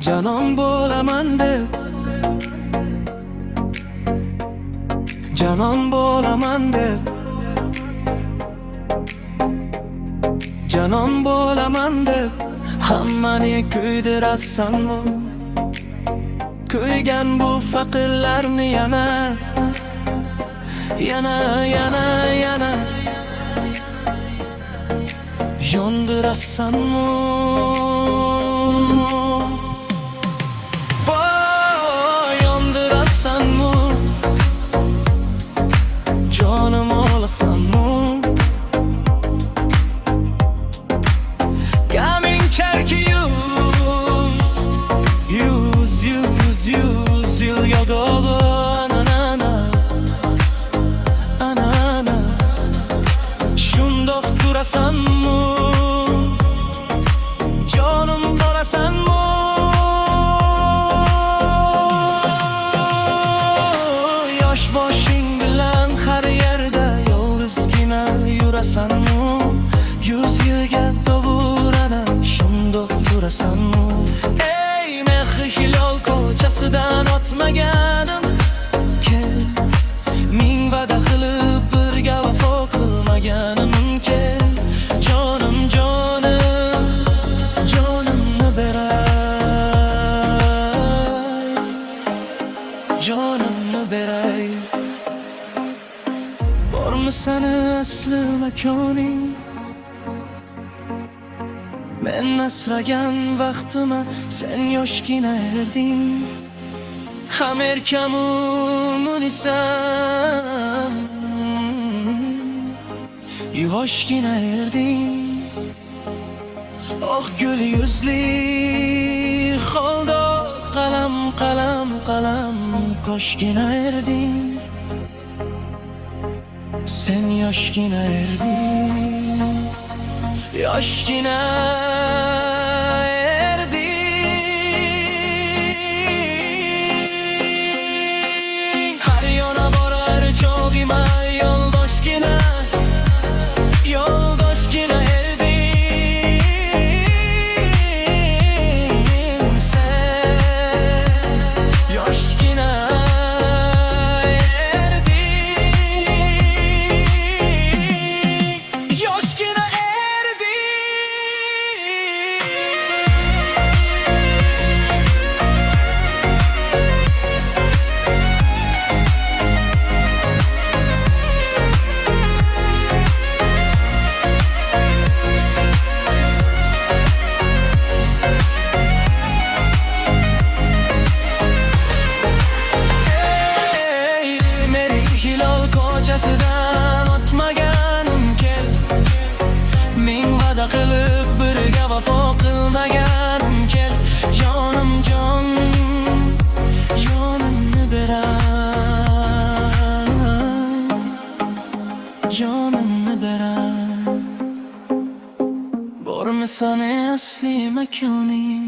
Canon bo'laman deb, canon bo'laman deb, canon bo'laman deb hammani kuydirasanmi? Kuygan bu faqirlarni yana yondirasanmi? Voy, yondirasanmi? Jonim olasanmi? Coming kerki yüz yıl yolda anana şundoq durasanmi? Jonim borasanmi? Yosh boshing bilan har yerda yolg'izgina yurasanmi? 100 yilga dovurada shundoq turasanmi? Ey mehri hilol ko'chasidan o'tmaganim kel, ming va'da qilib birga vafo qilmaganim kel. Jonim jonimni beray, jonimni beray. Bormi sani asli makoning? Men asragan vaqtima sen yoshgina erding. Ham erkamu munisam, yuvoshgina erding. Oh gul yuzli holda qalam qo'shgina erding. Sen yoshgina erding, yoshgina erding. Har yona borar cho'g'ima yo'ldoshgina erding. Sen yoshgina erding, yoshgina ko'chasidan o'tmaganim kel, ming va'da qilib birga vafo qilmaganim kel. Jonimni beray, jonimni beray. Bormi sani asli makoning?